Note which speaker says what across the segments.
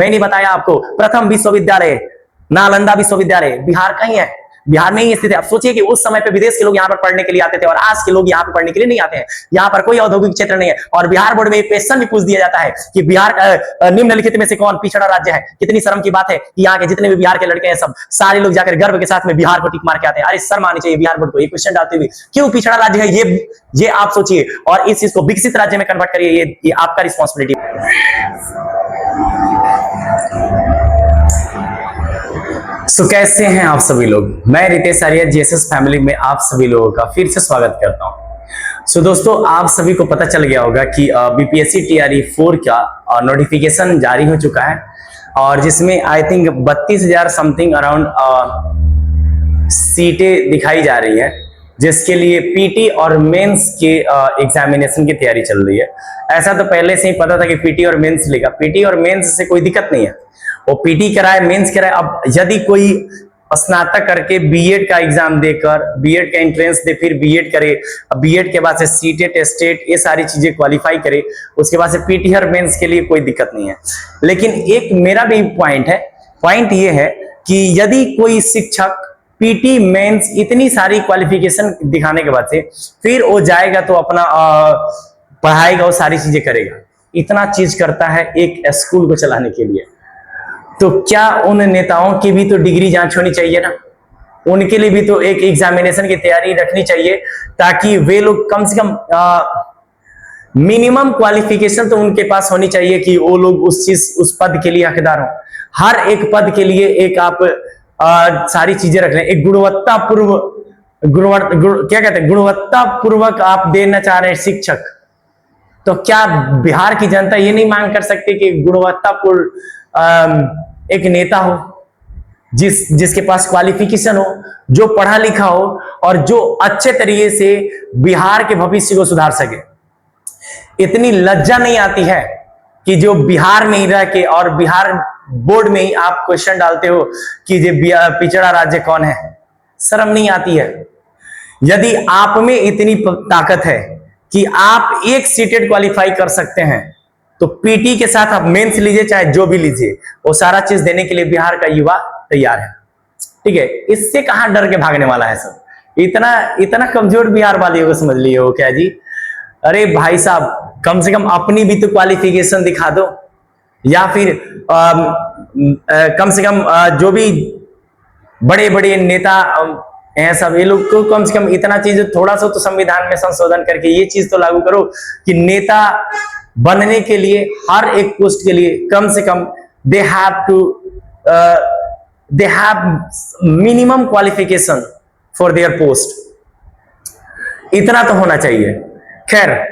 Speaker 1: मैं नहीं बताया आपको? प्रथम विश्वविद्यालय नालंदा विश्वविद्यालय बिहार का ही है, बिहार में ही स्थित है। अब सोचिए कि उस समय पे विदेश के लोग यहाँ पर पढ़ने के लिए आते थे और आज के लोग यहाँ पर पढ़ने के लिए नहीं आते हैं। यहाँ पर कोई औद्योगिक क्षेत्र नहीं है और बिहार बोर्ड में एक क्वेश्चन भी पूछ दिया जाता है कि बिहार निम्नलिखित में से कौन पिछड़ा राज्य है। कितनी शर्म की बात है कि यहाँ के जितने भी बिहार के लड़के हैं सब सारे लोग जाकर गर्व के साथ में बिहार को टिक मार के आते हैं। अरे शर्म आनी चाहिए बिहार बोर्ड को ये क्वेश्चन डालते हुए, क्यों पिछड़ा राज्य है ये आप सोचिए और इस चीज को विकसित राज्य में कन्वर्ट करिए। ये आपका रिस्पॉन्सिबिलिटी। तो कैसे हैं आप सभी लोग? मैं रितेश आर्य जीएसएस फैमिली में आप सभी लोगों का फिर से स्वागत करता हूं। दोस्तों आप सभी को पता चल गया होगा कि बीपीएससी टीआरई 4 का नोटिफिकेशन जारी हो चुका है और जिसमें आई थिंक 32,000 समथिंग अराउंड सीटें दिखाई जा रही है, जिसके लिए पीटी और मेंस के एग्जामिनेशन की तैयारी चल रही है। ऐसा तो पहले से ही पता था कि पीटी और मेंस लेगा, पीटी और मेंस से कोई दिक्कत नहीं है, वो पीटी कराए मेंस कराए। अब यदि कोई स्नातक करके बीएड का एग्जाम देकर बीएड का एंट्रेंस दे, फिर बीएड करे, बीएड के बाद से सीटेट स्टेट ये सारी चीजें क्वालिफाई करे, उसके बाद से पीटी और मेंस के लिए कोई दिक्कत नहीं है। लेकिन एक मेरा भी पॉइंट ये है कि यदि कोई शिक्षक पीटी मेंस इतनी सारी क्वालिफिकेशन दिखाने के बाद से फिर वो जाएगा तो अपना पढ़ाएगा, वो सारी चीजें करेगा, इतना चीज करता है एक स्कूल को चलाने के लिए, तो क्या उन नेताओं की भी तो डिग्री जांच होनी चाहिए ना? उनके लिए भी तो एक एग्जामिनेशन की तैयारी रखनी चाहिए ताकि वे लोग कम से कम मिनिमम क्वालिफिकेशन तो उनके पास होनी चाहिए कि वो लोग उस पद के लिए हकदार हो। हर एक पद के लिए एक आप सारी चीजें रख रहे हैं, एक गुणवत्तापूर्वक आप देना चाह रहे हैं शिक्षक, तो क्या बिहार की जनता ये नहीं मांग कर सकती कि गुणवत्तापूर्ण एक नेता हो जिसके पास क्वालिफिकेशन हो, जो पढ़ा लिखा हो और जो अच्छे तरीके से बिहार के भविष्य को सुधार सके। इतनी लज्जा नहीं आती है कि जो बिहार में ही रह के और बिहार बोर्ड में ही आप क्वेश्चन डालते हो कि ये पिछड़ा राज्य कौन है? शर्म नहीं आती है? यदि आप में इतनी ताकत है कि आप एक सीटेट क्वालिफाई कर सकते हैं तो पीटी के साथ आप मेंस लीजिए, चाहे जो भी लीजिए, वो सारा चीज देने के लिए बिहार का युवा तैयार है। ठीक है, इससे कहां डर के भागने वाला है सब? इतना कमजोर बिहार वालियों को समझ लिए हो क्या जी? अरे भाई साहब, कम से कम अपनी भी तो क्वालिफिकेशन दिखा दो, या फिर कम से कम जो भी बड़े बड़े नेता हैं सब, ये लोग को कम से कम इतना चीज थोड़ा सा तो संविधान में संशोधन करके ये चीज तो लागू करो कि नेता बनने के लिए हर एक पोस्ट के लिए कम से कम they have minimum qualification for their post, इतना तो होना चाहिए। खैर,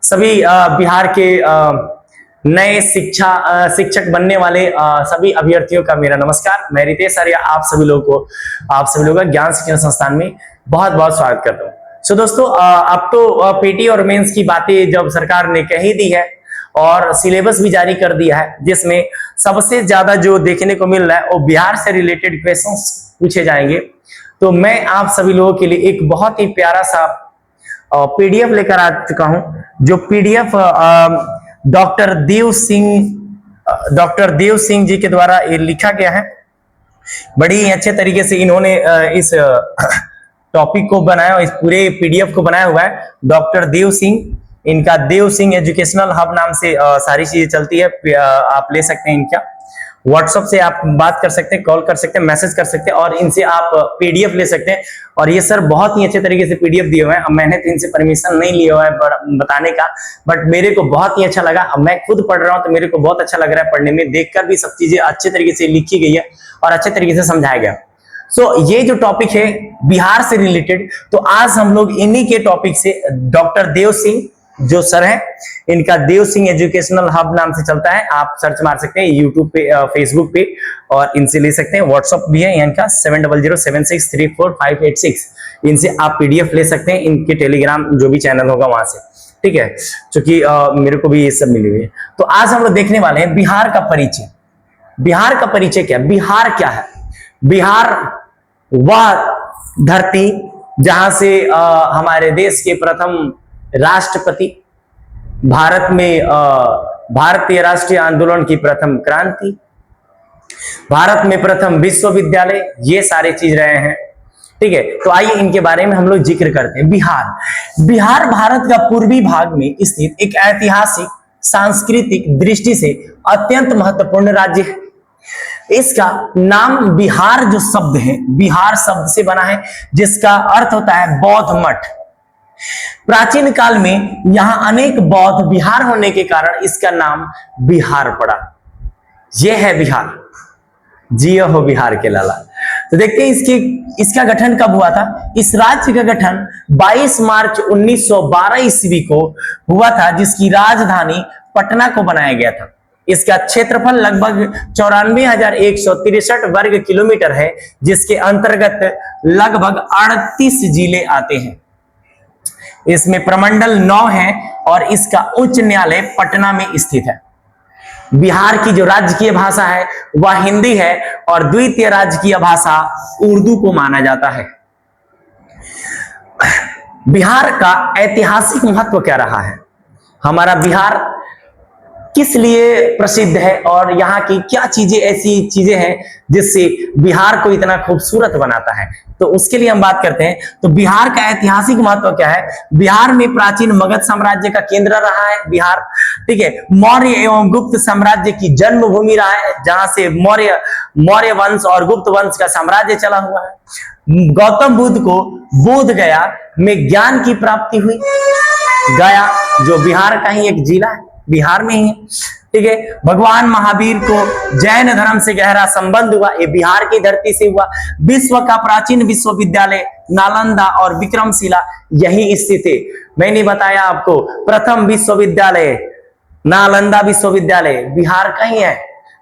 Speaker 1: सभी बिहार के नए शिक्षक बनने वाले सभी अभ्यर्थियों का मेरा नमस्कार। मैं रितेश आर्य आप सभी लोगों का ज्ञान शिक्षण संस्थान में बहुत बहुत स्वागत करता हूँ। सो दोस्तों, अब तो पीटी और मेंस की बातें जब सरकार ने कह ही दी है और सिलेबस भी जारी कर दिया है, जिसमें सबसे ज्यादा जो देखने को मिल रहा है वो बिहार से रिलेटेड क्वेश्चंस पूछे जाएंगे, तो मैं आप सभी लोगों के लिए एक बहुत ही प्यारा सा पीडीएफ लेकर आ चुका हूं, जो पीडीएफ डॉक्टर देव सिंह जी के द्वारा ये लिखा गया है। बड़ी ही अच्छे तरीके से इन्होंने इस टॉपिक को बनाया, इस पूरे पीडीएफ को बनाया हुआ है डॉक्टर देव सिंह। इनका देव सिंह एजुकेशनल हब नाम से सारी चीजें चलती है, आप ले सकते हैं इनका। व्हाट्सएप से आप बात कर सकते हैं, कॉल कर सकते हैं, मैसेज कर सकते हैं और इनसे आप पीडीएफ ले सकते हैं। और ये सर बहुत ही अच्छे तरीके से पीडीएफ दिए हुए हैं। मैंने तो इनसे परमिशन नहीं लिया हुआ है बताने का, बट मेरे को बहुत ही अच्छा लगा। अब मैं खुद पढ़ रहा हूँ तो मेरे को बहुत अच्छा लग रहा है पढ़ने में, देखकर भी सब चीजें अच्छे तरीके से लिखी गई है और अच्छे तरीके से समझाया गया। सो ये जो टॉपिक है बिहार से रिलेटेड, तो आज हम लोग इन्हीं के टॉपिक से डॉक्टर देव सिंह जो सर है, इनका देव सिंह एजुकेशनल हब नाम से चलता है, आप सर्च मार सकते हैं यूट्यूब पे, फेसबुक पे, और इनसे ले सकते हैं। व्हाट्सएप भी है इनका 7007634586, इनसे आप पीडीएफ ले सकते हैं, इनके टेलीग्राम जो भी चैनल होगा वहां से। ठीक है, क्योंकि मेरे को भी ये सब मिली हुई है। तो आज हम लोग देखने वाले हैं बिहार का परिचय। बिहार का परिचय क्या है? बिहार क्या है? बिहार वह धरती जहां से हमारे देश के प्रथम राष्ट्रपति, भारत में भारतीय राष्ट्रीय आंदोलन की प्रथम क्रांति, भारत में प्रथम विश्वविद्यालय, ये सारे चीज रहे हैं। ठीक है, तो आइए इनके बारे में हम लोग जिक्र करते हैं। बिहार भारत का पूर्वी भाग में स्थित एक ऐतिहासिक सांस्कृतिक दृष्टि से अत्यंत महत्वपूर्ण राज्य है। इसका नाम बिहार जो शब्द है, बिहार शब्द से बना है, जिसका अर्थ होता है बौद्ध मठ। प्राचीन काल में यहां अनेक बौद्ध विहार होने के कारण इसका नाम बिहार पड़ा। यह है बिहार, जियो हो बिहार के लाला। तो देखते हैं इसका गठन कब हुआ था। इस राज्य का गठन 22 मार्च 1912 ईस्वी को हुआ था, जिसकी राजधानी पटना को बनाया गया था। इसका क्षेत्रफल लगभग 94,163 वर्ग किलोमीटर है, जिसके अंतर्गत लगभग 38 जिले आते हैं। इसमें प्रमंडल 9 है और इसका उच्च न्यायालय पटना में स्थित है। बिहार की जो राजकीय भाषा है वह हिंदी है और द्वितीय राजकीय भाषा उर्दू को माना जाता है। बिहार का ऐतिहासिक महत्व क्या रहा है, हमारा बिहार किस लिए प्रसिद्ध है और यहाँ की क्या चीजें ऐसी चीजें हैं जिससे बिहार को इतना खूबसूरत बनाता है, तो उसके लिए हम बात करते हैं। तो बिहार का ऐतिहासिक महत्व क्या है। बिहार में प्राचीन मगध साम्राज्य का केंद्र रहा है बिहार। ठीक है, मौर्य एवं गुप्त साम्राज्य की जन्मभूमि रहा है, जहां से मौर्य वंश और गुप्त वंश का साम्राज्य चला हुआ है। गौतम बुद्ध को बोध गया में ज्ञान की प्राप्ति हुई। गया जो बिहार का ही एक जिला है, बिहार में ही है। ठीक है, भगवान महावीर को जैन धर्म से गहरा संबंध हुआ, ये बिहार की धरती से हुआ। विश्व का प्राचीन विश्वविद्यालय नालंदा और विक्रमशिला यही स्थित है। मैंने बताया आपको, प्रथम विश्वविद्यालय नालंदा विश्वविद्यालय बिहार का ही है,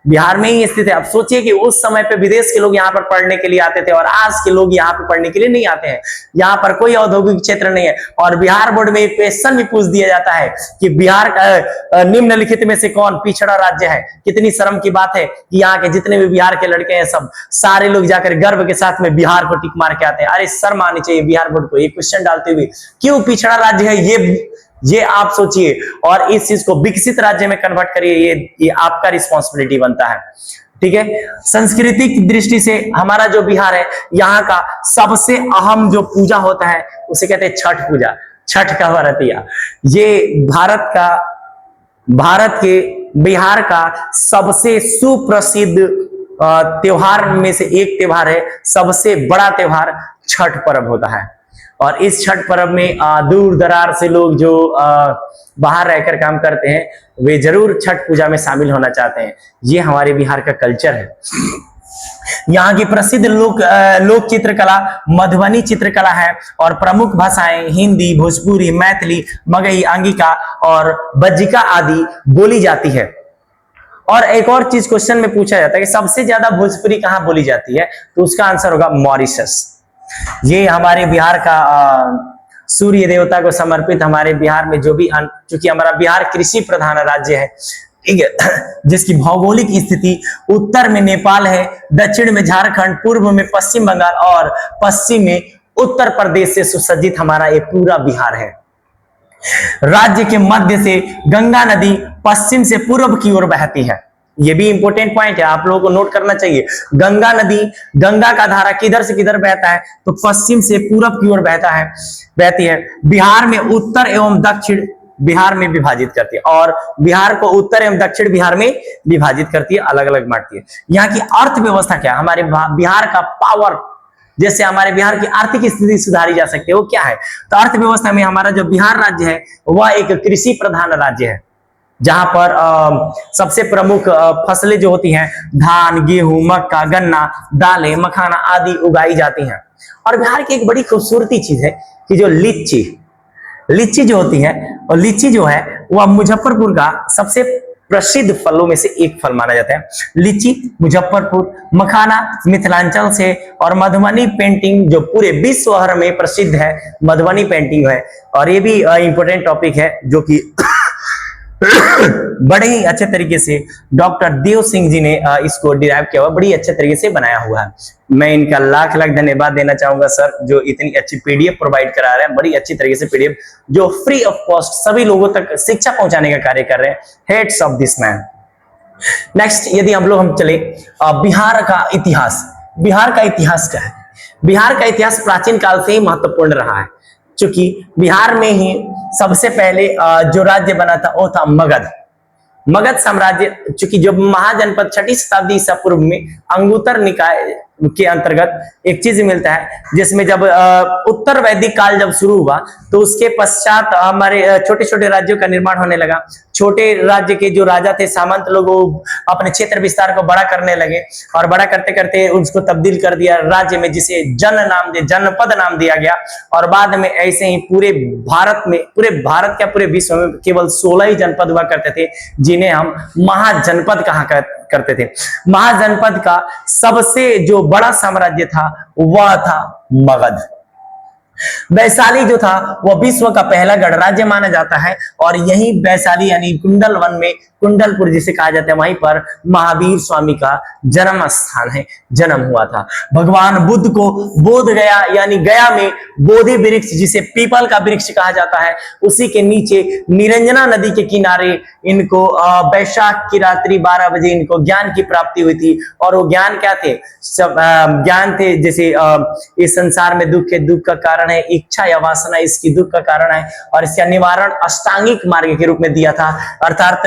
Speaker 1: बिहार में ही स्थित है। अब सोचिए कि उस समय पे विदेश के लोग यहाँ पर पढ़ने के लिए आते थे और आज के लोग यहाँ पर पढ़ने के लिए नहीं आते हैं। यहाँ पर कोई औद्योगिक क्षेत्र नहीं है और बिहार बोर्ड में एक क्वेश्चन भी पूछ दिया जाता है कि बिहार का निम्नलिखित में से कौन पिछड़ा राज्य है। कितनी शर्म की बात है कि यहाँ के जितने भी बिहार के लड़के हैं सब सारे लोग जाकर गर्व के साथ में बिहार को टिक मार के आते हैं। अरे शर्म आनी चाहिए बिहार बोर्ड को ये क्वेश्चन डालते हुए, क्यों पिछड़ा राज्य है ये आप सोचिए और इस चीज को विकसित राज्य में कन्वर्ट करिए। ये आपका रिस्पॉन्सिबिलिटी बनता है। ठीक है, सांस्कृतिक दृष्टि से हमारा जो बिहार है, यहाँ का सबसे अहम जो पूजा होता है उसे कहते हैं छठ पूजा, छठ का व्रतिया। ये भारत के बिहार का सबसे सुप्रसिद्ध त्योहार में से एक त्योहार है। सबसे बड़ा त्योहार छठ पर्व होता है और इस छठ पर्व में दूर दरार से लोग जो बाहर रहकर काम करते हैं वे जरूर छठ पूजा में शामिल होना चाहते हैं। ये हमारे बिहार का कल्चर है। यहाँ की प्रसिद्ध लोक चित्रकला मधुबनी चित्रकला है और प्रमुख भाषाएं हिंदी, भोजपुरी, मैथिली, मगही, अंगिका और बज्जिका आदि बोली जाती है। और एक और चीज क्वेश्चन में पूछा जाता है कि सबसे ज्यादा भोजपुरी कहाँ बोली जाती है, तो उसका आंसर होगा मॉरिशस। ये हमारे बिहार का सूर्य देवता को समर्पित हमारे बिहार में जो भी, चूंकि हमारा बिहार कृषि प्रधान राज्य है, ठीक है, जिसकी भौगोलिक स्थिति उत्तर में नेपाल है, दक्षिण में झारखंड, पूर्व में पश्चिम बंगाल और पश्चिम में उत्तर प्रदेश से सुसज्जित हमारा ये पूरा बिहार है। राज्य के मध्य से गंगा नदी पश्चिम से पूर्व की ओर बहती है। ये भी इंपॉर्टेंट पॉइंट है, आप लोगों को नोट करना चाहिए। गंगा नदी, गंगा का धारा किधर से किधर बहता है, तो पश्चिम से पूरब की ओर बहती है। बिहार में उत्तर एवं दक्षिण बिहार में विभाजित करती है और बिहार को उत्तर एवं दक्षिण बिहार में विभाजित करती है, अलग अलग बांटती है। यहाँ की अर्थव्यवस्था क्या है, हमारे बिहार का पावर, जैसे हमारे बिहार की आर्थिक स्थिति सुधारी जा सकती है, वो क्या है। तो अर्थव्यवस्था में हमारा जो बिहार राज्य है वह एक कृषि प्रधान राज्य है, जहां पर सबसे प्रमुख फसलें जो होती हैं धान, गेहूं, मक्का, गन्ना, दालें, मखाना आदि उगाई जाती हैं। और बिहार की एक बड़ी खूबसूरती चीज है कि जो लीची जो होती है, और लीची जो है वह मुजफ्फरपुर का सबसे प्रसिद्ध फलों में से एक फल माना जाता है। लीची मुजफ्फरपुर, मखाना मिथिलांचल से, और मधुबनी पेंटिंग जो पूरे विश्व भर में प्रसिद्ध है, मधुबनी पेंटिंग है। और ये भी इंपॉर्टेंट टॉपिक है जो कि बड़े ही अच्छे तरीके से डॉक्टर देव सिंह जी ने इसको डिराइव किया हुआ, बड़ी अच्छे तरीके से बनाया हुआ है। मैं इनका लाख लाख धन्यवाद देना चाहूंगा सर, जो इतनी अच्छी पीडीएफ प्रोवाइड करा रहे हैं, बड़ी अच्छी तरीके से पीडीएफ जो फ्री ऑफ कॉस्ट सभी लोगों तक शिक्षा पहुंचाने का कार्य कर रहे हैं। Heads of this man. Next यदि हम चले बिहार का इतिहास। बिहार का इतिहास क्या है? बिहार का इतिहास प्राचीन काल से ही महत्वपूर्ण रहा है, क्योंकि बिहार में ही सबसे पहले जो राज्य बना था वो था मगध। मगध साम्राज्य, चूंकि जो महाजनपद 6ठी शताब्दी ईसा पूर्व में अंगुत्तर निकाय के अंतर्गत एक चीज मिलता है, जिसमें जब उत्तर वैदिक काल जब शुरू हुआ तो उसके पश्चात हमारे छोटे छोटे राज्यों का निर्माण होने लगा। छोटे राज्य के जो राजा थे, सामंत लोग, वो अपने क्षेत्र विस्तार को बड़ा करने लगे और बड़ा करते करते उसको तब्दील कर दिया राज्य में, जिसे जनपद नाम दिया गया। और बाद में ऐसे ही पूरे भारत क्या पूरे विश्व में केवल 16 ही जनपद हुआ करते थे, जिन्हें हम महाजनपद कहा करते थे। महाजनपद का सबसे जो बड़ा साम्राज्य था वह था मगध। वैशाली जो था वह विश्व का पहला गणराज्य माना जाता है, और यही वैशाली यानी कुंडल वन में, कुंडलपुर जिसे कहा जाता है, वहीं पर महावीर स्वामी का जन्म स्थान है, जन्म हुआ था। भगवान बुद्ध को बोध गया यानी गया में बोधि वृक्ष, जिसे पीपल का वृक्ष कहा जाता है, उसी के नीचे निरंजना नदी के किनारे इनको वैशाख की रात्रि 12 बजे इनको ज्ञान की प्राप्ति हुई थी। और वो ज्ञान क्या थे? सब ज्ञान थे, जैसे इस संसार में दुख का कारण है इच्छा या वासना, इसकी दुख का कारण है, और इसका निवारण अष्टांगिक मार्ग के रूप में दिया था। अर्थात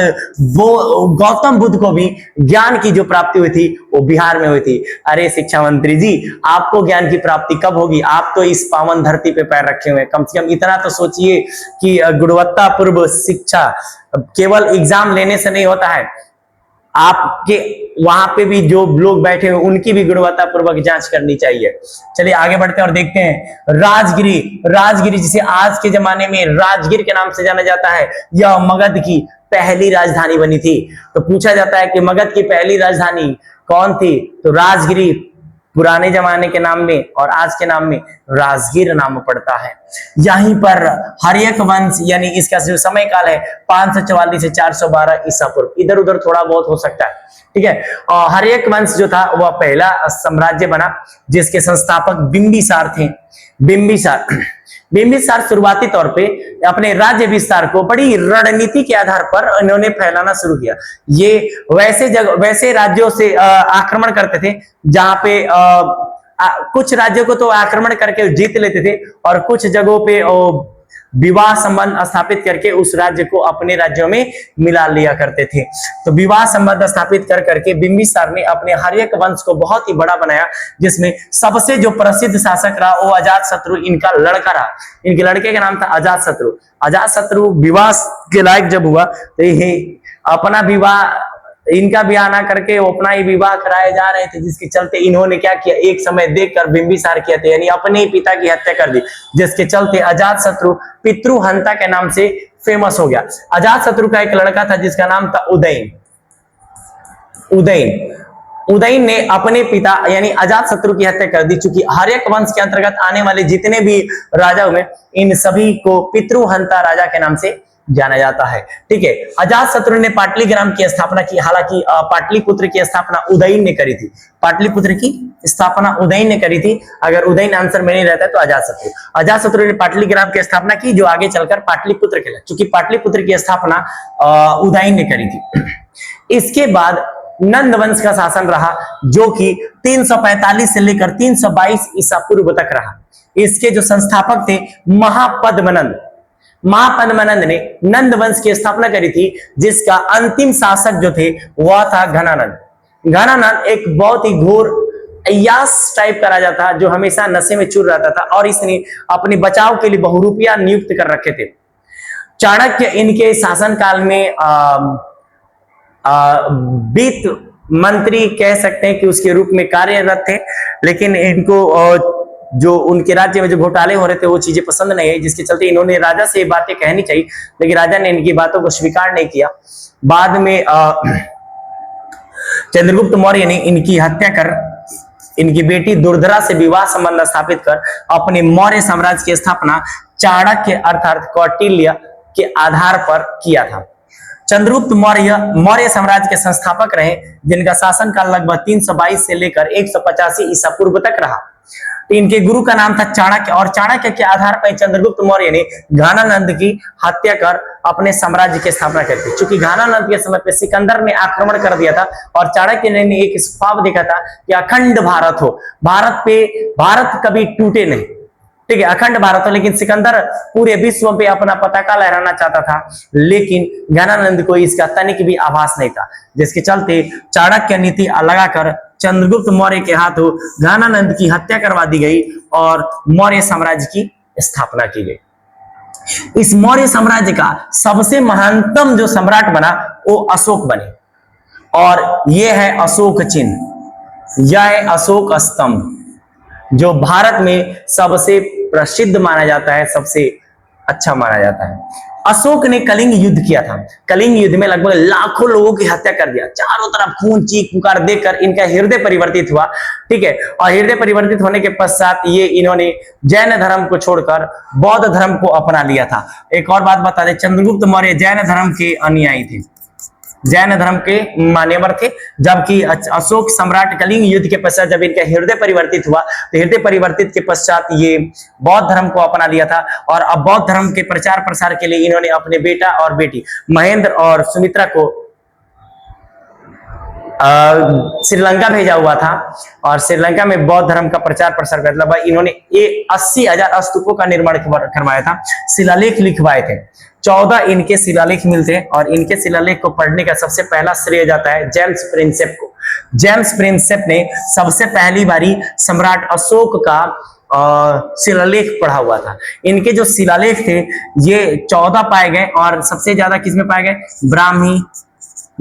Speaker 1: वो गौतम बुद्ध को भी ज्ञान की जो प्राप्ति हुई थी वो बिहार में हुई थी। अरे शिक्षा मंत्री जी, आपको ज्ञान की प्राप्ति कब होगी? आप तो इस पावन धरती पे पैर रखे हुए हैं, कम से कम इतना तो सोचिए कि गुणवत्तापूर्ण शिक्षा केवल एग्जाम लेने से नहीं होता है, आपके वहां पे भी जो लोग बैठे हुए उनकी भी गुणवत्ता पूर्वक जांच करनी चाहिए। चलिए आगे बढ़ते हैं और देखते हैं राजगिरी जिसे आज के जमाने में राजगीर के नाम से जाना जाता है, यह मगध की पहली राजधानी बनी थी। तो पूछा जाता है कि मगध की पहली राजधानी कौन थी? तो राजगिरी पुराने जमाने के नाम में और आज के नाम में राजगीर नाम पड़ता है। यहीं पर हर्यक वंश यानी इसका जो समय काल है 544 से 412 ईसा पूर्व, इधर उधर थोड़ा बहुत हो सकता है, ठीक है। और हर्यक वंश जो था वह पहला साम्राज्य बना, जिसके संस्थापक बिंबिसार थे। बिंबिसार शुरुआती तौर पे अपने राज्य विस्तार को बड़ी रणनीति के आधार पर इन्होंने फैलाना शुरू किया। ये वैसे राज्यों से आक्रमण करते थे जहां पे कुछ राज्यों को तो आक्रमण करके जीत लेते थे, और कुछ जगहों पे विवाह संबंध स्थापित करके उस राज्य को अपने राज्यों में मिला लिया करते थे। तो विवाह संबंध स्थापित कर करके बिंबिसार ने अपने हर्यक वंश को बहुत ही बड़ा बनाया, जिसमें सबसे जो प्रसिद्ध शासक रहा वो अजातशत्रु इनका लड़का रहा। इनके लड़के का नाम था अजातशत्रु। अजातशत्रु विवाह के लायक जब हुआ तो ये अपना विवाह, इनका ब्याह ना करके वो अपना ही विवाह कराए जा रहे थे, जिसके चलते इन्होंने क्या किया, एक समय देखकर बिंबिसार किया था, यानी अपने ही पिता की हत्या कर दी, जिसके चलते अजातशत्रु पितृहंता के नाम से फेमस हो गया। अजातशत्रु का एक लड़का था जिसका नाम था उदयन ने अपने पिता यानी अजातशत्रु की हत्या कर दी। चूंकि हर्यक वंश के अंतर्गत आने वाले जितने भी राजा हुए, इन सभी को पितृहंता राजा के नाम से जाना जाता है, ठीक है। अजातशत्रु ने पाटलिग्राम की स्थापना की। हालांकि पाटलिपुत्र की स्थापना उदयन ने करी थी। पाटलिपुत्र की स्थापना उदयन ने करी थी। अगर उदयन आंसर में नहीं रहता तो अजातशत्रु ने पाटलिग्राम की स्थापना की, जो आगे चलकर पाटलिपुत्र कहलाया, क्योंकि पाटलिपुत्र की स्थापना उदयन ने करी थी। इसके बाद नंद वंश का शासन रहा, जो कि 345 से लेकर 322 ईसा पूर्व तक रहा। इसके जो संस्थापक थे महापद्मनंद ने नंद वंश की स्थापना करी थी, जिसका अंतिम शासक जो थे वह था घनानंद एक बहुत ही घोर अय्यास टाइप का राजा था, जो हमेशा नशे में चूर रहता था, और इसने अपने बचाव के लिए बहुरूपिया नियुक्त कर रखे थे। चाणक्य इनके शासनकाल में वित्त मंत्री कह सकते हैं कि उसके रूप में कार्यरत थे, लेकिन इनको जो उनके राज्य में जो घोटाले हो रहे थे वो चीजें पसंद नहीं है, जिसके चलते इन्होंने राजा से ये बातें कहनी चाहिए, लेकिन राजा ने इनकी बातों को स्वीकार नहीं किया। बाद में चंद्रगुप्त मौर्य ने इनकी हत्या कर इनकी बेटी दुर्धरा से विवाह संबंध स्थापित कर अपने मौर्य साम्राज्य की स्थापना चाणक्य अर्थात कौटिल्य के आधार पर किया था। चंद्रगुप्त मौर्य साम्राज्य के संस्थापक रहे, जिनका शासनकाल लगभग 322 से लेकर 185 ईसा पूर्व तक रहा। इनके गुरु का नाम था चाणक्य, और चाणक्य के आधार पर चंद्रगुप्त मौर्य ने घानानंद की हत्या कर अपने साम्राज्य की स्थापना कर दी। क्योंकि घानानंद के समय पे सिकंदर ने आक्रमण कर दिया था और चाणक्य ने एक ख्वाब देखा था कि अखंड भारत हो, भारत कभी टूटे नहीं, ठीक है, अखंड भारत हो। लेकिन सिकंदर पूरे विश्व पे अपना पताका लहराना चाहता था, लेकिन ज्ञानानंद को इसका तनिक भी आभास नहीं था, जिसके चलते चाणक्य नीति लगाकर चंद्रगुप्त मौर्य के हाथों ज्ञानानंद की हत्या करवा दी गई और मौर्य साम्राज्य की स्थापना की गई। इस मौर्य साम्राज्य का सबसे महानतम जो सम्राट बना वो अशोक बने, और यह है अशोक चिन्ह, यह है अशोक स्तंभ, जो भारत में सबसे प्रसिद्ध माना जाता है, सबसे अच्छा माना जाता है। अशोक ने कलिंग युद्ध किया था। कलिंग युद्ध में लगभग लाखों लोगों की हत्या कर दिया, चारों तरफ खून चीख पुकार देखकर इनका हृदय परिवर्तित हुआ, ठीक है। और हृदय परिवर्तित होने के पश्चात ये इन्होंने जैन धर्म को छोड़कर बौद्ध धर्म को अपना लिया था। एक और बात बता दें, चंद्रगुप्त मौर्य जैन धर्म के अनुयायी थे, जैन धर्म के मान्यवर थे, जबकि अशोक सम्राट कलिंग युद्ध के पश्चात जब इनका हृदय परिवर्तित हुआ तो हृदय परिवर्तित के पश्चात ये बौद्ध धर्म को अपना लिया था। और अब बौद्ध धर्म के प्रचार प्रसार के लिए इन्होंने अपने बेटा और बेटी महेंद्र और सुमित्रा को श्रीलंका भेजा हुआ था, और श्रीलंका में बौद्ध धर्म का प्रचार प्रसार करने के इन्होंने 80,000 स्तूपों का निर्माण करवाया था, शिलालेख लिखवाए थे। 14 इनके शिलालेख मिलते हैं, और इनके शिलालेख को पढ़ने का सबसे पहला श्रेय जाता है जेम्स प्रिंसेप को। जेम्स प्रिंसेप ने सबसे पहली बारी सम्राट अशोक का शिलालेख पढ़ा हुआ था। इनके जो शिलालेख थे ये 14 पाए गए, और सबसे ज्यादा किसमें पाए गए?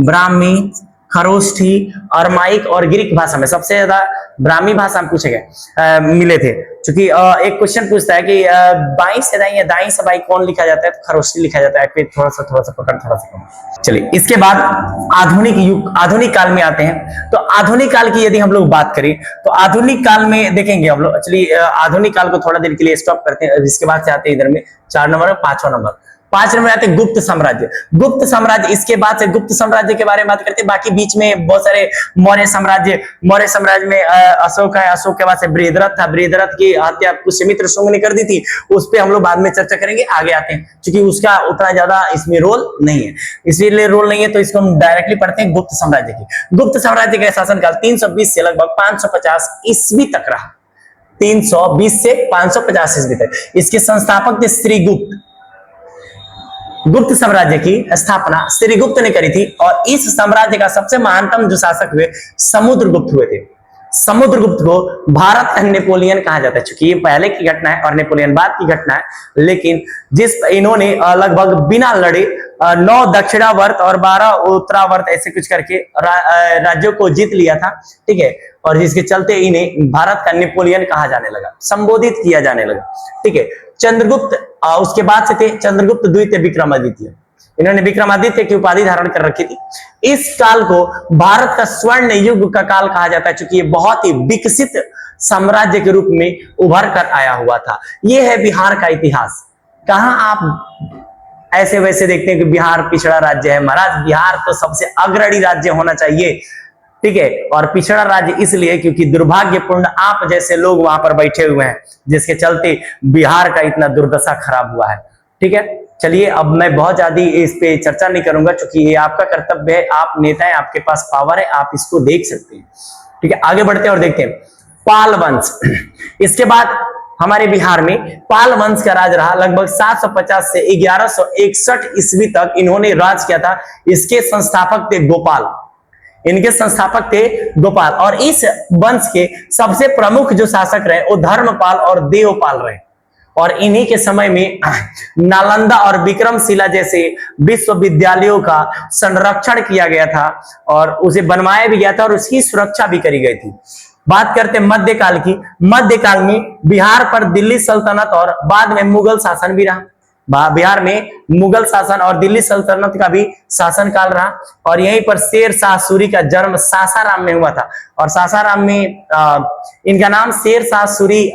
Speaker 1: ब्राह्मी, खरोष्ठी, अरमाइक और ग्रीक भाषा में सबसे ज्यादा ब्राह्मी भाषा में पूछे गए मिले थे। क्योंकि एक क्वेश्चन पूछता है कि बाई से दाई या दाई से बाई कौन लिखा जाता है, तो खरोष्ठी लिखा जाता है। फिर थोड़ा सा पकड़, थोड़ा सा कम। चलिए, इसके बाद आधुनिक युग, आधुनिक काल में आते हैं। तो आधुनिक काल की यदि हम लोग बात करें तो आधुनिक काल में देखेंगे हम लोग। चलिए, आधुनिक काल को थोड़ा देर के लिए स्टॉप करते हैं, इसके बाद से आते हैं इधर में 4 नंबर और 5वां नंबर। 5 नंबर आते हैं गुप्त साम्राज्य। गुप्त साम्राज्य, इसके बाद से गुप्त साम्राज्य के बारे में बात करते हैं। बाकी बीच में बहुत सारे मौर्य साम्राज्य में अशोक है, अशोक के बाद से बृहद्रथ था, बृहद्रथ की हत्या पुष्यमित्र शुंग ने कर दी थी, उस पर हम लोग बाद में चर्चा करेंगे। आगे आते हैं, क्योंकि उसका उतना ज्यादा इसमें रोल नहीं है, इसीलिए रोल नहीं है, तो इसको हम डायरेक्टली पढ़ते हैं गुप्त साम्राज्य की। गुप्त साम्राज्य का शासनकाल 320 से लगभग 550 ईस्वी तक रहा। 320 से 550 ईस्वी तक। इसके संस्थापक थे श्रीगुप्त। गुप्त साम्राज्य की स्थापना श्रीगुप्त ने करी थी, और इस साम्राज्य का सबसे महानतम जो शासक हुए समुद्रगुप्त हुए थे। समुद्रगुप्त को भारत का नेपोलियन कहा जाता है, क्योंकि ये पहले की घटना है और नेपोलियन बाद की घटना है। लेकिन इन्होंने लगभग बिना लड़े 9 दक्षिणावर्त और 12 उत्तरावर्त ऐसे कुछ करके राज्यों को जीत लिया था, ठीक है। और जिसके चलते इन्हें भारत का नेपोलियन कहा जाने लगा, संबोधित किया जाने लगा, ठीक है। चंद्रगुप्त उसके बाद से थे चंद्रगुप्त द्वितीय विक्रमादित्य। इन्होंने विक्रमादित्य की उपाधि धारण कर रखी थी। इस काल को भारत का स्वर्ण युग का काल कहा जाता है, क्योंकि ये बहुत ही विकसित साम्राज्य के रूप में उभर कर आया हुआ था। यह है बिहार का इतिहास। कहां आप ऐसे वैसे देखते हैं कि बिहार पिछड़ा राज्य है। महाराज, बिहार तो सबसे अग्रणी राज्य होना चाहिए, ठीक है। और पिछड़ा राज्य इसलिए क्योंकि दुर्भाग्यपूर्ण आप जैसे लोग वहां पर बैठे हुए हैं, जिसके चलते बिहार का इतना दुर्दशा खराब हुआ है, ठीक है। चलिए, अब मैं बहुत ज्यादा इस पे चर्चा नहीं करूंगा, क्योंकि ये आपका कर्तव्य है, आप नेता है, आपके पास पावर है, आप इसको देख सकते हैं, ठीक है। आगे बढ़ते हैं और देखते हैं पाल वंश। इसके बाद हमारे बिहार में पाल वंश का राज रहा। लगभग 750 से 1161 ईस्वी तक इन्होंने राज किया था। इसके संस्थापक थे गोपाल, इनके संस्थापक थे गोपाल। और इस वंश के सबसे प्रमुख जो शासक रहे वो धर्मपाल और देवपाल रहे। और इन्हीं के समय में नालंदा और विक्रमशिला जैसे विश्वविद्यालयों का संरक्षण किया गया था, और उसे बनवाया भी गया था, और उसकी सुरक्षा भी करी गई थी। बात करते हैं मध्यकाल की। मध्यकाल में बिहार पर दिल्ली सल्तनत और बाद में मुगल शासन भी रहा। बिहार में मुगल शासन और दिल्ली सल्तनत का भी शासन काल रहा, और यहीं पर शेर शाह सूरी का जन्म सासाराम में हुआ था। और सासाराम में इनका नाम शेर शाह सूरी,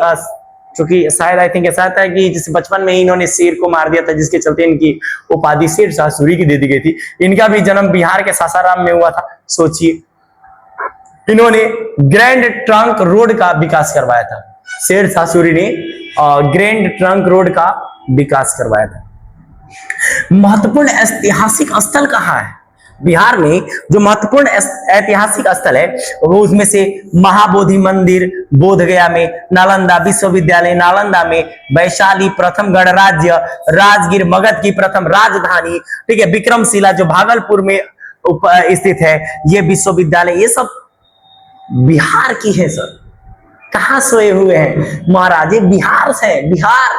Speaker 1: क्योंकि शायद आई थिंक ऐसा था कि जिस बचपन में ही इन्होंने शेर को मार दिया था, जिसके चलते इनकी उपाधि शेर शाह सूरी की दे दी गई थी। इनका भी जन्म बिहार के सासाराम में हुआ था। सोचिए, इन्होंने ग्रैंड ट्रंक रोड का विकास करवाया था। शेरशाह सूरी ने ग्रैंड ट्रंक रोड का विकास करवाया था। महत्वपूर्ण ऐतिहासिक स्थल कहाँ है? बिहार में जो महत्वपूर्ण ऐतिहासिक स्थल है वो उसमें से महाबोधि मंदिर बोध गया में, नालंदा विश्वविद्यालय नालंदा में, वैशाली प्रथम गणराज्य, राजगीर मगध की प्रथम राजधानी, ठीक है, विक्रमशिला जो भागलपुर में स्थित है, ये विश्वविद्यालय, ये सब बिहार की है सर। कहां सोए हुए हैं महाराज? ये बिहार से, बिहार,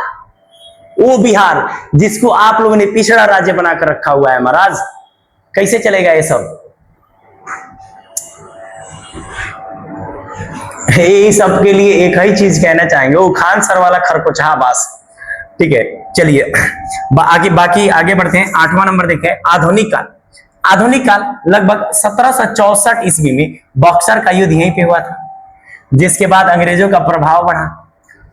Speaker 1: वो बिहार जिसको आप लोगों ने पिछड़ा राज्य बनाकर रखा हुआ है महाराज। कैसे चलेगा ये सब? ये सब के लिए एक ही चीज कहना चाहेंगे, वो खान सर वाला खरकोचहा बास। ठीक है, चलिए आगे बढ़ते हैं। 8वां नंबर देखते हैं, आधुनिक काल। आधुनिक काल लगभग 1764 ईस्वी में बक्सर का युद्ध यहीं पे हुआ था, जिसके बाद अंग्रेजों का प्रभाव बढ़ा।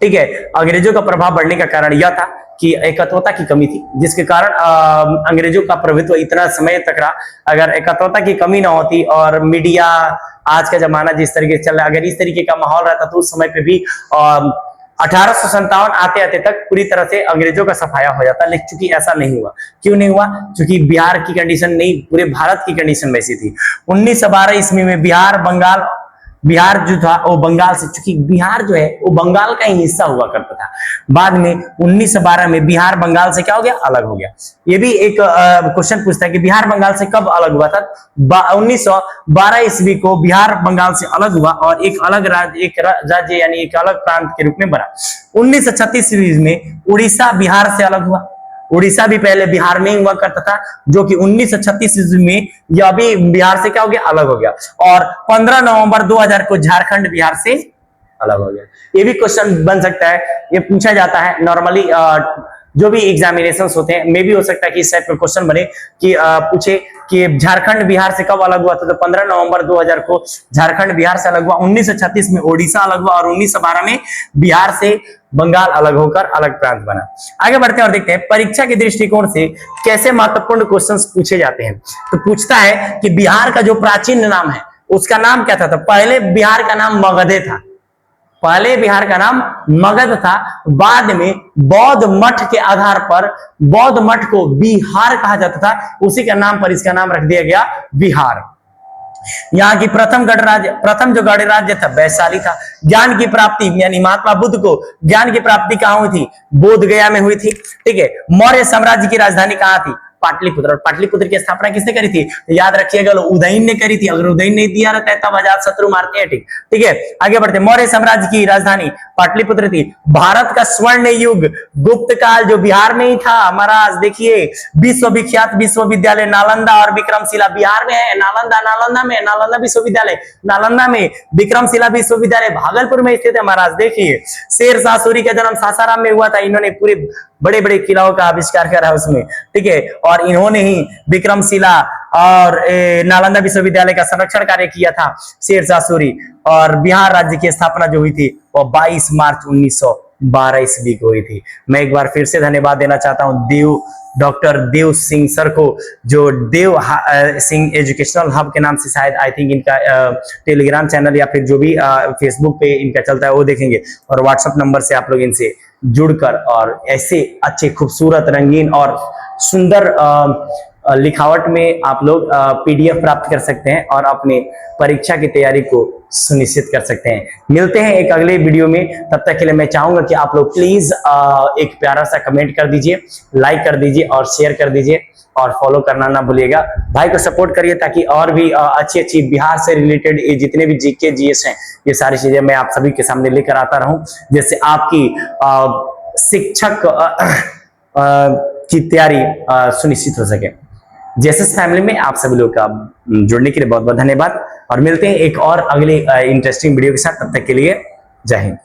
Speaker 1: ठीक है, अंग्रेजों का प्रभाव बढ़ने का कारण यह था कि एकत्वता की कमी थी, जिसके कारण अंग्रेजों का प्रभुत्व इतना समय तक रहा। अगर एकत्वता की कमी ना होती और मीडिया, आज का जमाना जिस तरीके से चल रहा है, अगर इस तरीके का माहौल रहता तो उस समय पे भी 1857 आते आते तक पूरी तरह से अंग्रेजों का सफाया हो जाता। लेकिन चूंकि ऐसा नहीं हुआ, क्यों नहीं हुआ? क्योंकि बिहार की कंडीशन नहीं, पूरे भारत की कंडीशन वैसी थी। 1912 ईस्वी में बिहार जो था वो बंगाल से, चूंकि बिहार जो है वो बंगाल का ही हिस्सा हुआ करता था। बाद में 1912 में बिहार बंगाल से क्या हो गया? अलग हो गया। ये भी एक क्वेश्चन पूछता है कि बिहार बंगाल से कब अलग हुआ था? 1912 ईस्वी को बिहार बंगाल से अलग हुआ और एक अलग राज्य यानी एक अलग प्रांत के रूप में बना। 1936 ईस्वी में उड़ीसा बिहार से अलग हुआ। उड़ीसा भी पहले बिहार में हुआ करता था, जो कि 1936 ईस्वी में यह भी बिहार से क्या हो गया? अलग हो गया। और 15 नवंबर 2000 को झारखंड बिहार से अलग हो गया। ये भी क्वेश्चन बन सकता है, ये पूछा जाता है नॉर्मली जो भी एग्जामिनेशंस होते हैं। मे भी हो सकता है कि इस टाइप का क्वेश्चन बने कि पूछे कि झारखंड बिहार से कब अलग हुआ था, तो 15 नवंबर 2000 को झारखंड बिहार से अलग हुआ। 1936 में ओडिशा अलग हुआ और 1912 में बिहार से बंगाल अलग होकर अलग प्रांत बना। आगे बढ़ते हैं और देखते हैं परीक्षा के दृष्टिकोण से कैसे महत्वपूर्ण क्वेश्चन्स पूछे जाते हैं। तो पूछता है कि बिहार का जो प्राचीन नाम है उसका नाम क्या था? तो पहले बिहार का नाम मगधे था। पहले बिहार का नाम मगध था, बाद में बौद्ध मठ के आधार पर बौद्ध मठ को बिहार कहा जाता था, उसी के नाम पर इसका नाम रख दिया गया बिहार। यहाँ की प्रथम जो गणराज्य था वैशाली था। ज्ञान की प्राप्ति यानी महात्मा बुद्ध को ज्ञान की प्राप्ति कहाँ हुई थी? बोध गया में हुई थी। ठीक है, मौर्य साम्राज्य की राजधानी कहाँ थी? पाटलिपुत्र। और पाटलिपुत्र की स्थापना किसने करी थी? याद रखिएगा, उदयन ने करी थी। अगर उदयन नहीं दिया रहता है तब अजात शत्रु मारते हैं। ठीक है, आगे बढ़ते। मौर्य साम्राज्य की राजधानी पाटलिपुत्र थी। भारत का स्वर्ण युग गुप्त काल जो बिहार में ही था महाराज। देखिए, विश्वविख्यात विश्वविद्यालय नालंदा और विक्रमशिला बिहार में है। नालंदा विश्वविद्यालय नालंदा में, विक्रमशिला विश्वविद्यालय भागलपुर में स्थित है महाराज। देखिए, शेरशाह सूरी का जन्म सासाराम में हुआ था। इन्होंने पूरे बड़े बड़े किलाओं का आविष्कार करा उसमें। ठीक है, और इन्होंने ही विक्रमशिला और नालंदा विश्वविद्यालय का संरक्षण कार्य किया था शेरशाह सूरी। और बिहार राज्य की स्थापना जो हुई थी वो 22 मार्च 1912 ईस्वी को हुई थी। मैं एक बार फिर से धन्यवाद देना चाहता हूँ डॉक्टर देव सिंह सर को, जो देव सिंह एजुकेशनल हब के नाम से शायद आई थिंक इनका टेलीग्राम चैनल या फिर जो भी फेसबुक पे इनका चलता है वो देखेंगे। और व्हाट्सएप नंबर से आप लोग इनसे जुड़कर और ऐसे अच्छे खूबसूरत रंगीन और सुंदर लिखावट में आप लोग PDF प्राप्त कर सकते हैं और अपने परीक्षा की तैयारी को सुनिश्चित कर सकते हैं। मिलते हैं एक अगले वीडियो में, तब तक के लिए मैं चाहूंगा कि आप लोग प्लीज एक प्यारा सा कमेंट कर दीजिए, लाइक कर दीजिए और शेयर कर दीजिए और फॉलो करना ना भूलिएगा। भाई को सपोर्ट करिए ताकि और भी अच्छी बिहार से रिलेटेड ये जितने भी GK GS हैं ये सारी चीजें मैं आप सभी के सामने लेकर आता रहूं, जिससे आपकी शिक्षक की तैयारी सुनिश्चित हो सके। जेएसएस फैमिली में आप सभी लोग का जुड़ने के लिए बहुत बहुत धन्यवाद और मिलते हैं एक और अगले इंटरेस्टिंग वीडियो के साथ। तब तक के लिए जय हिंद।